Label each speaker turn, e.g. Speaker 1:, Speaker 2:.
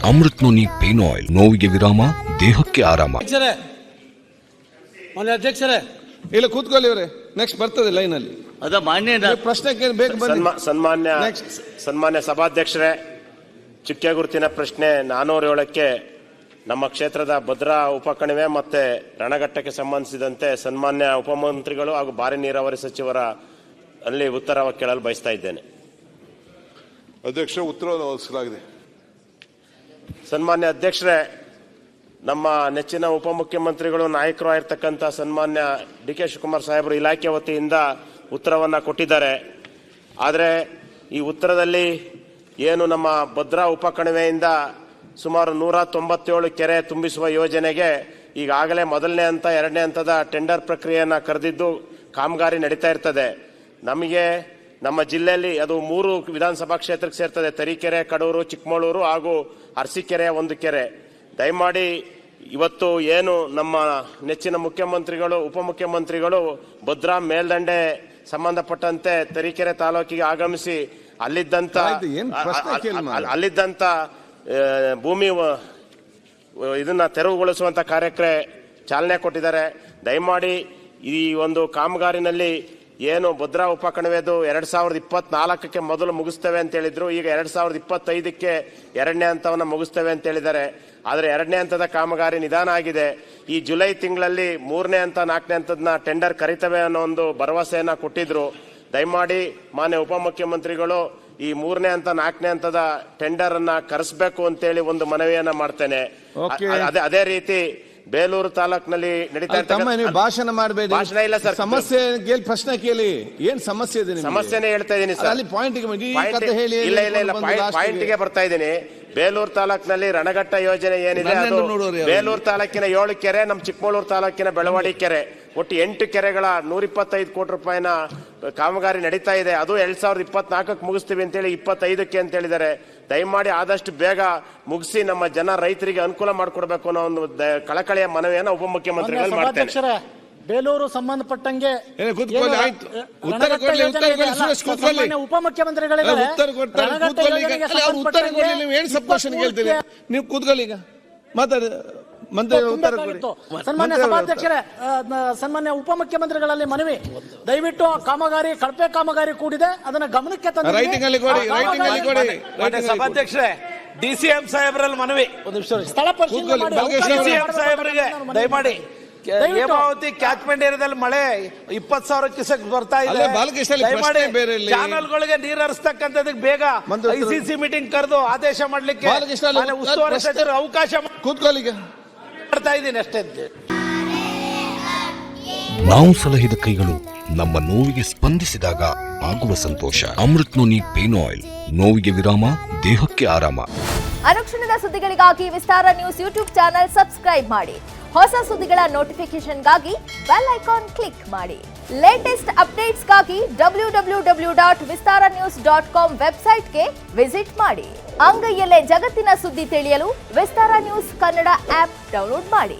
Speaker 1: Amrit noni pain oil, ನೋವಿಗೆ ವಿರಾಮ, ದೇಹಕ್ಕೆ ಆರಾಮ.
Speaker 2: ಅಧ್ಯಕ್ಷರೇ ಇಲ್ಲ ಕೂತ್ಕೊಳ್ಳಿ ಅವರೇ, ನೆಕ್ಸ್ಟ್ ಬರ್ತದೆ ಲೈನ್ ಅಲ್ಲಿ.
Speaker 3: ಅದ ಮಾನ್ಯ
Speaker 2: ಪ್ರಶ್ನೆಗೆ ಬೇಕು ಬನ್ನಿ.
Speaker 4: ಸನ್ಮಾನ್ಯ ಸಭಾಧ್ಯಕ್ಷರೇ, ಚುಕ್ಕೆ ಗುರುತಿನ ಪ್ರಶ್ನೆ 407ಕ್ಕೆ ನಮ್ಮ ಕ್ಷೇತ್ರದ ಭದ್ರಾ ಉಪಕಣಿವೆ ಮತ್ತೆ ರಣಘಟ್ಟಕ್ಕೆ ಸಂಬಂಧಿಸಿದಂತೆ ಸನ್ಮಾನ್ಯ ಉಪಮಂತ್ರಿಗಳು ಹಾಗೂ ಭಾರಿ ನೀರಾವರಿ ಸಚಿವರ ಅಲ್ಲಿ ಉತ್ತರ ಕೇಳಲು ಬಯಸ್ತಾ ಇದ್ದೇನೆ.
Speaker 5: ಅಧ್ಯಕ್ಷ, ಉತ್ತರವನ್ನು ಒದಗಿಸಲಾಗಿದೆ.
Speaker 4: ಸನ್ಮಾನ್ಯ ಅಧ್ಯಕ್ಷರೇ, ನಮ್ಮ ನೆಚ್ಚಿನ ಉಪಮುಖ್ಯಮಂತ್ರಿಗಳು ನಾಯಕರು ಆಗಿರ್ತಕ್ಕಂಥ ಸನ್ಮಾನ್ಯ ಡಿ.ಕೆ. ಶಿವಕುಮಾರ್ ಸಾಹೇಬರು ಇಲಾಖೆ ವತಿಯಿಂದ ಉತ್ತರವನ್ನು ಕೊಟ್ಟಿದ್ದಾರೆ. ಆದರೆ ಈ ಉತ್ತರದಲ್ಲಿ ಏನು ನಮ್ಮ ಭದ್ರಾ ಉಪಕಣಿವೆಯಿಂದ ಸುಮಾರು 197 ಕೆರೆ ತುಂಬಿಸುವ ಯೋಜನೆಗೆ ಈಗಾಗಲೇ ಮೊದಲನೇ ಹಂತ, ಎರಡನೇ ಹಂತದ ಟೆಂಡರ್ ಪ್ರಕ್ರಿಯೆಯನ್ನು ಕರೆದಿದ್ದು ಕಾಮಗಾರಿ ನಡೀತಾ ಇರ್ತದೆ. ನಮಗೆ ನಮ್ಮ ಜಿಲ್ಲೆಯಲ್ಲಿ ಅದು 3 ವಿಧಾನಸಭಾ ಕ್ಷೇತ್ರಕ್ಕೆ ಸೇರ್ತದೆ: ತರೀಕೆರೆ, ಕಡೂರು, ಚಿಕ್ಕಮಗಳೂರು ಹಾಗೂ ಅರಸೀಕೆರೆ ಒಂದು ಕೆರೆ. ದಯಮಾಡಿ ಇವತ್ತು ಏನು ನಮ್ಮ ನೆಚ್ಚಿನ ಮುಖ್ಯಮಂತ್ರಿಗಳು, ಉಪಮುಖ್ಯಮಂತ್ರಿಗಳು ಭದ್ರಾ ಮೇಲ್ದಂಡೆ ಸಂಬಂಧಪಟ್ಟಂತೆ ತರೀಕೆರೆ ತಾಲೂಕಿಗೆ ಆಗಮಿಸಿ ಅಲ್ಲಿದ್ದಂತ ಭೂಮಿ ಇದನ್ನ ತೆರವುಗೊಳಿಸುವಂತ ಕಾರ್ಯಕ್ಕೆ ಚಾಲನೆ ಕೊಟ್ಟಿದ್ದಾರೆ. ದಯಮಾಡಿ ಈ ಒಂದು ಕಾಮಗಾರಿನಲ್ಲಿ ಏನು ಭದ್ರಾ ಉಪಕಣಿವೆದು 2024ಕ್ಕೆ ಮೊದಲು ಮುಗಿಸ್ತೇವೆ ಅಂತ ಹೇಳಿದ್ರು. ಈಗ 2025ಕ್ಕೆ ಎರಡನೇ ಹಂತವನ್ನು ಮುಗಿಸ್ತೇವೆ ಅಂತ ಹೇಳಿದ್ದಾರೆ. ಆದರೆ ಎರಡನೇ ಹಂತದ ಕಾಮಗಾರಿ ನಿಧಾನ ಆಗಿದೆ. ಈ ಜುಲೈ ತಿಂಗಳಲ್ಲಿ 3ನೇ ಹಂತ, 4ನೇ ಹಂತದ ಟೆಂಡರ್ ಕರೀತವೆ ಅನ್ನೋ ಒಂದು ಭರವಸೆಯನ್ನ ಕೊಟ್ಟಿದ್ರು. ದಯಮಾಡಿ ಮಾನ್ಯ ಉಪಮುಖ್ಯಮಂತ್ರಿಗಳು ಈ 3ನೇ ಹಂತ, 4ನೇ ಹಂತದ ಟೆಂಡರ್ ಅನ್ನ ಕರೆಸಬೇಕು ಅಂತೇಳಿ ಒಂದು ಮನವಿಯನ್ನ ಮಾಡ್ತೇನೆ. ಅದೇ ರೀತಿ ಬೇಲೂರು ತಾಲೂಕಿನಲ್ಲಿ ನಡೀತಾ
Speaker 2: ಭಾಷಣ ಮಾಡಬೇಡಿ.
Speaker 4: ಭಾಷಣ ಇಲ್ಲ ಸರ್,
Speaker 2: ಸಮಸ್ಯೆ ಪ್ರಶ್ನೆ ಕೇಳಿ. ಏನ್ ಸಮಸ್ಯೆ ಇದೆ?
Speaker 4: ಸಮಸ್ಯೆನೇ ಹೇಳ್ತಾ ಇದ್ದೀನಿ ಸರ್.
Speaker 2: ಅಲ್ಲಿ ಪಾಯಿಂಟ್
Speaker 4: ಗೆ ಬರ್ತಾ ಇದ್ದೀನಿ. ಬೇಲೂರು ತಾಲೂಕಿನಲ್ಲಿ ರಣಘಟ್ಟ ಯೋಜನೆ ಏನಿದೆ, ಬೇಲೂರು ತಾಲೂಕಿನ 7 ಕೆರೆ, ನಮ್ಮ ಚಿಕ್ಕಮಗಳೂರು ತಾಲೂಕಿನ ಬೆಳವಾಡಿ ಕೆರೆ, ಒಟ್ಟು 8 ಕೆರೆಗಳ 125 ಕೋಟಿ ರೂಪಾಯಿನ ಕಾಮಗಾರಿ ನಡೀತಾ ಇದೆ. ಅದು 2024ಕ್ಕೆ ಮುಗಿಸ್ತೀವಿ ಅಂತೇಳಿ 25ಕ್ಕೆ ಅಂತ ಹೇಳಿದ್ದಾರೆ. ದಯಮಾಡಿ ಆದಷ್ಟು ಬೇಗ ಮುಗಿಸಿ ನಮ್ಮ ಜನ ರೈತರಿಗೆ ಅನುಕೂಲ ಮಾಡಿಕೊಡ್ಬೇಕು ಅನ್ನೋ ಒಂದು ಕಳಕಳಿಯ ಮನವಿಯನ್ನು ಉಪಮುಖ್ಯಮಂತ್ರಿಗಳು ಮಾಡ್ತಾರೆ.
Speaker 6: ಬೇಲೂರು ಸಂಬಂಧಪಟ್ಟಂಗೆ ಉಪಮುಖ್ಯಮಂತ್ರಿಗಳಿಗೆ
Speaker 2: ನೀವು ಕೂತ್ಕೊಳ್ಳಿ. ಈಗ ಮಾತಾಡಿ.
Speaker 6: ಸನ್ಮಾನ್ಯ ಸಭಾಧ್ಯಕ್ಷರೇ, ಸನ್ಮಾನ್ಯ ಉಪಮುಖ್ಯಮಂತ್ರಿಗಳಲ್ಲಿ ಮನವಿ, ದಯವಿಟ್ಟು ಕಾಮಗಾರಿ, ಕಳಪೆ ಕಾಮಗಾರಿ ಕೂಡಿದೆ, ಅದನ್ನ ಗಮನಕ್ಕೆ ತಂದು
Speaker 3: ಸಭಾಧ್ಯಕ್ಷರೇ, ಡಿಸಿಎಂ ಸಾಹೇಬರಲ್ಲಿ ಮನವಿ,
Speaker 6: ಸ್ಥಳ ಪರಿಶೀಲನೆ
Speaker 3: ಸಾಹೇಬರಿಗೆ ದಯಮಾಡಿ ಹೇಮಾವತಿ ಕ್ಯಾಚ್ಮೆಂಟ್ ಏರಿಯಾದಲ್ಲಿ ಮಳೆ 20,000 ಕ್ಯೂಸೆಕ್ ಬರ್ತಾ ಇದೆ. ಚಾನಲ್ಗಳಿಗೆ ನೀರು ಹರಿಸ್ತಕ್ಕಂಥದಕ್ಕೆ ಬೇಗ ICC ಮೀಟಿಂಗ್ ಕರೆದು ಆದೇಶ ಮಾಡ್ಲಿಕ್ಕೆ ಉಸ್ತುವಾರಿ ಸಚಿವರು ಅವಕಾಶ ಮಾಡ್ತಾ ಇದ್ದೀನಿ ಅಷ್ಟೇ.
Speaker 1: ನಾವು ಸಲಹಿದ ಕೈಗಳು ನಮ್ಮ ನೋವಿಗೆ ಸ್ಪಂದಿಸಿದಾಗ ಆಗುವ ಸಂತೋಷ. ಅಮೃತ್ ನೋನಿ ಪೇನ್ ಆಯಿಲ್, ನೋವಿಗೆ ವಿರಾಮ, ದೇಹಕ್ಕೆ ಆರಾಮ.
Speaker 7: ಅನುಕ್ಷಣದ ಸುದ್ದಿಗಳಿಗಾಗಿ ವಿಸ್ತಾರ ನ್ಯೂಸ್ ಯೂಟ್ಯೂಬ್ ಚಾನೆಲ್ ಸಬ್ಸ್ಕ್ರೈಬ್ ಮಾಡಿ. ಹೊಸ ಸುದ್ದಿಗಳ ನೋಟಿಫಿಕೇಶನ್ಗಾಗಿ ಬೆಲ್ ಐಕಾನ್ ಕ್ಲಿಕ್ ಮಾಡಿ. ಲೇಟೆಸ್ಟ್ ಅಪ್ಡೇಟ್ಸ್ಗಾಗಿ www.vistaranews.com ವೆಬ್ಸೈಟ್ಗೆ ವಿಸಿಟ್ ಮಾಡಿ. ಅಂಗೈಯಲ್ಲೇ ಜಗತ್ತಿನ ಸುದ್ದಿ ತಿಳಿಯಲು ವಿಸ್ತಾರ ನ್ಯೂಸ್ ಕನ್ನಡ ಆಪ್ ಡೌನ್ಲೋಡ್ ಮಾಡಿ.